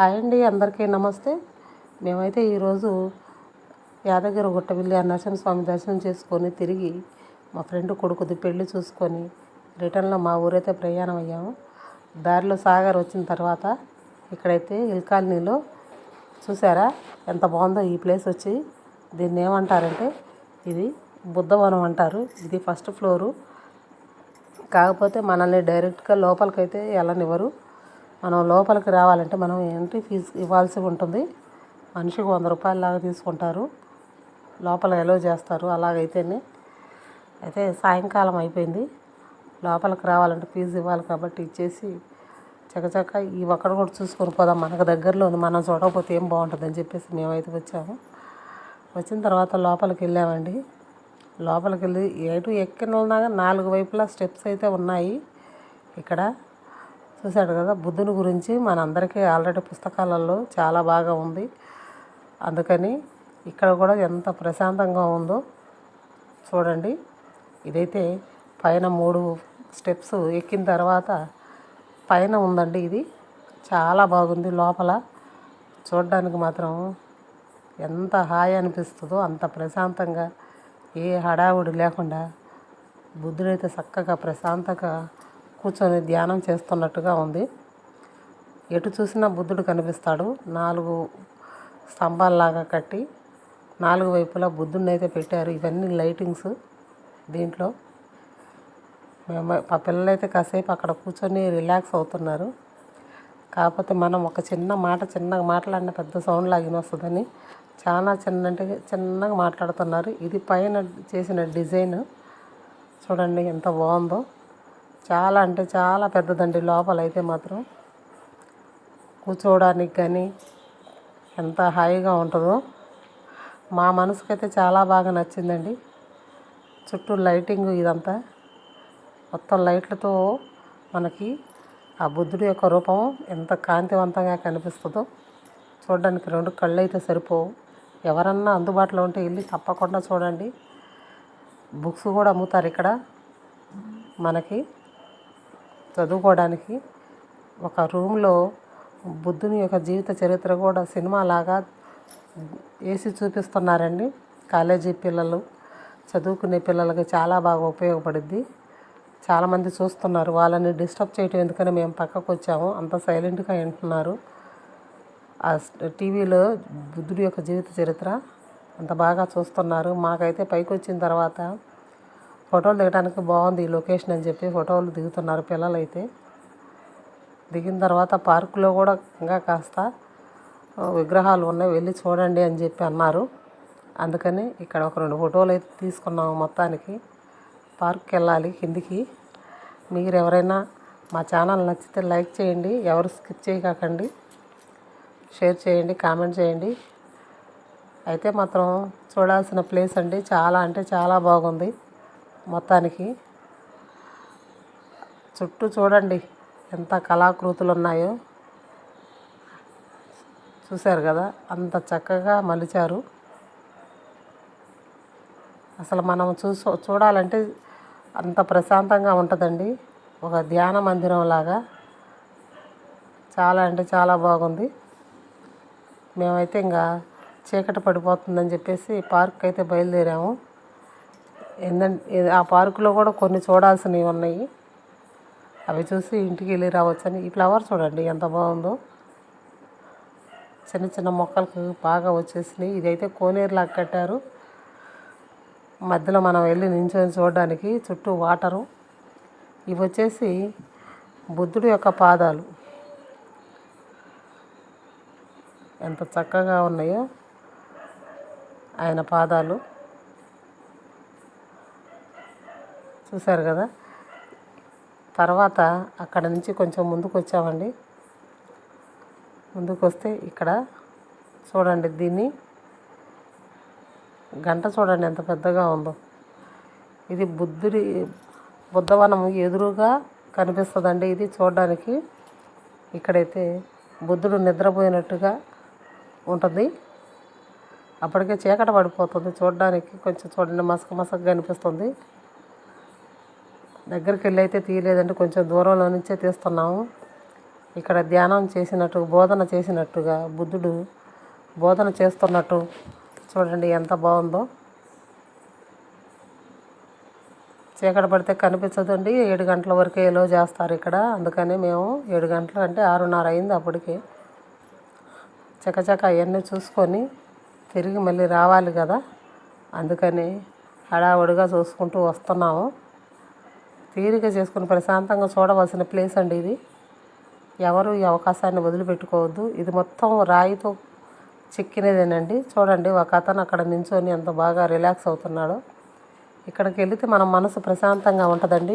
Hi అండి, అందరికీ నమస్తే. మేమైతే ఈరోజు యాదగిరి గుట్ట వెళ్ళి నరసింహస్వామి దర్శనం చేసుకొని తిరిగి మా ఫ్రెండ్ కొడుకుది పెళ్ళి చూసుకొని రిటర్న్లో మా ఊరైతే ప్రయాణం అయ్యాము. దారిలో సాగర్ వచ్చిన తర్వాత ఇక్కడైతే హిల్ కాలనీలో చూసారా ఎంత బాగుందో ఈ ప్లేస్. వచ్చి దీన్ని ఏమంటారంటే ఇది బుద్ధవనం అంటారు. ఇది ఫస్ట్ ఫ్లోరు. కాకపోతే మనల్ని డైరెక్ట్గా లోపలికైతే వెళ్ళనివ్వరు. మనం లోపలికి రావాలంటే మనం ఎంట్రీ ఫీజు ఇవ్వాల్సి ఉంటుంది. మనిషికి 100 రూపాయల లాగా తీసుకుంటారు. లోపల ఎలో చేస్తారు. అలాగైతేనే అయితే సాయంకాలం అయిపోయింది. లోపలికి రావాలంటే ఫీజు ఇవ్వాలి కాబట్టి ఇచ్చేసి చకచక ఈ ఒక్కడ కూడా చూసుకొని పోదాం, మనకు దగ్గరలో ఉంది, మనం చూడకపోతే ఏం బాగుంటుందని చెప్పేసి మేమైతే వచ్చాము. వచ్చిన తర్వాత లోపలికి వెళ్ళామండి. లోపలికి వెళ్ళి ఎటు ఎక్కినలాగా 4 వైపులా స్టెప్స్ అయితే ఉన్నాయి. ఇక్కడ చూశాడు కదా, బుద్ధుని గురించి మనందరికీ ఆల్రెడీ పుస్తకాలలో చాలా బాగా ఉంది. అందుకని ఇక్కడ కూడా ఎంత ప్రశాంతంగా ఉందో చూడండి. ఇదైతే పైన 3 స్టెప్స్ ఎక్కిన తర్వాత పైన ఉందండి. ఇది చాలా బాగుంది. లోపల చూడడానికి మాత్రం ఎంత హాయి అనిపిస్తుందో అంత ప్రశాంతంగా, ఏ హడావుడి లేకుండా బుద్ధుడైతే చక్కగా ప్రశాంతంగా కూర్చొని ధ్యానం చేస్తున్నట్టుగా ఉంది. ఎటు చూసినా బుద్ధుడు కనిపిస్తాడు. 4 స్తంభాలలాగా కట్టి 4 వైపులా బుద్ధుడిని అయితే పెట్టారు. ఇవన్నీ లైటింగ్స్ దీంట్లో. మా పిల్లలైతే కాసేపు అక్కడ కూర్చొని రిలాక్స్ అవుతున్నారు. కాకపోతే మనం ఒక చిన్నగా మాట్లాడిన పెద్ద సౌండ్ లాగిన వస్తుందని చాలా చిన్నగా మాట్లాడుతున్నారు. ఇది పైన చేసిన డిజైన్ చూడండి ఎంత బాగుందో. చాలా అంటే చాలా పెద్దదండి. లోపల అయితే మాత్రం కూర్చోవడానికి కానీ ఎంత హాయిగా ఉంటుందో. మా మనసుకైతే చాలా బాగా నచ్చిందండి. చుట్టూ లైటింగ్ ఇదంతా మొత్తం లైట్లతో మనకి ఆ బుద్ధుడి యొక్క రూపం ఎంత కాంతివంతంగా కనిపిస్తుందో చూడడానికి 2 కళ్ళు అయితే సరిపోవు. ఎవరన్నా అందుబాటులో ఉంటే వెళ్ళి తప్పకుండా చూడండి. బుక్స్ కూడా అమ్ముతారు ఇక్కడ మనకి చదువుకోవడానికి. ఒక రూమ్లో బుద్ధుని యొక్క జీవిత చరిత్ర కూడా సినిమా లాగా వేసి చూపిస్తున్నారండి. కాలేజీ పిల్లలు, చదువుకునే పిల్లలకి చాలా బాగా ఉపయోగపడుద్ది. చాలామంది చూస్తున్నారు. వాళ్ళని డిస్టర్బ్ చేయటం ఎందుకని మేము పక్కకు వచ్చాము. అంత సైలెంట్గా వింటున్నారు. ఆ టీవీలో బుద్ధుడి యొక్క జీవిత చరిత్ర అంత బాగా చూస్తున్నారు. మాకైతే పైకి వచ్చిన తర్వాత ఫోటోలు దిగడానికి బాగుంది ఈ లొకేషన్ అని చెప్పి ఫోటోలు దిగుతున్నారు పిల్లలైతే. దిగిన తర్వాత పార్కులో కూడా ఇంకా కాస్త విగ్రహాలు ఉన్నాయి, వెళ్ళి చూడండి అని చెప్పి అన్నారు. అందుకని ఇక్కడ ఒక 2 ఫోటోలు అయితే తీసుకున్నాము. మొత్తానికి పార్క్కి వెళ్ళాలి కిందికి. మీరు ఎవరైనా మా ఛానల్ నచ్చితే లైక్ చేయండి, ఎవరు స్కిప్ చేయకండి, షేర్ చేయండి, కామెంట్ చేయండి. అయితే మాత్రం చూడాల్సిన ప్లేస్ అండి. చాలా అంటే చాలా బాగుంది. మొత్తానికి చుట్టూ చూడండి ఎంత కళాకృతులు ఉన్నాయో. చూశారు కదా, అంత చక్కగా మలిచారు. అసలు మనం చూడాలంటే అంత ప్రశాంతంగా ఉంటుందండి. ఒక ధ్యాన మందిరం లాగా చాలా అంటే చాలా బాగుంది. మేమైతే ఇంకా చీకటి పడిపోతుందని చెప్పేసి పార్క్ అయితే బయలుదేరాము. ఏంటంటే ఆ పార్కులో కూడా కొన్ని చూడాల్సినవి ఉన్నాయి. అవి చూసి ఇంటికి వెళ్ళి రావచ్చని. ఈ ఫ్లవర్ చూడండి ఎంత బాగుందో. చిన్న మొక్కలకు బాగా వచ్చేసినాయి. ఇదైతే కోనేరులాగా కట్టారు. మధ్యలో మనం వెళ్ళి నించొని చూడడానికి. చుట్టూ వాటరు. ఇవి వచ్చేసి బుద్ధుడి యొక్క పాదాలు ఎంత చక్కగా ఉన్నాయో. ఆయన పాదాలు చూశారు కదా. తర్వాత అక్కడ నుంచి కొంచెం ముందుకు వచ్చామండి. ముందుకు వస్తే ఇక్కడ చూడండి, దీన్ని గంట చూడండి ఎంత పెద్దగా ఉందో. ఇది బుద్ధవనం ఎదురుగా కనిపిస్తుందండి. ఇది చూడడానికి ఇక్కడైతే బుద్ధుడు నిద్రపోయినట్టుగా ఉంటుంది. అప్పటికే చీకట పడిపోతుంది. చూడడానికి కొంచెం చూడండి మసకగా అనిపిస్తుంది. దగ్గరికి వెళ్ళి అయితే తీయలేదండి, కొంచెం దూరంలో నుంచే తీస్తున్నాము. ఇక్కడ ధ్యానం చేసినట్టు బోధన చేసినట్టుగా బుద్ధుడు బోధన చేస్తున్నట్టు చూడండి ఎంత బాగుందో. చీకటి పడితే కనిపించదండి. 7 గంటల వరకే ఎలో చేస్తారు ఇక్కడ. అందుకని మేము 7 గంటలు అంటే 6:30 అయింది అప్పటికి. చకచక అవన్నీ చూసుకొని తిరిగి మళ్ళీ రావాలి కదా, అందుకని హడావుడిగా చూసుకుంటూ వస్తున్నాము. తీరిక చేసుకుని ప్రశాంతంగా చూడవలసిన ప్లేస్ అండి ఇది. ఎవరు ఈ అవకాశాన్ని వదిలిపెట్టుకోవద్దు. ఇది మొత్తం రాయితో చెక్కినదేనండి. చూడండి ఒక అతను అక్కడ నించొని ఎంత బాగా రిలాక్స్ అవుతున్నాడో. ఇక్కడికి వెళితే మన మనసు ప్రశాంతంగా ఉంటుందండి.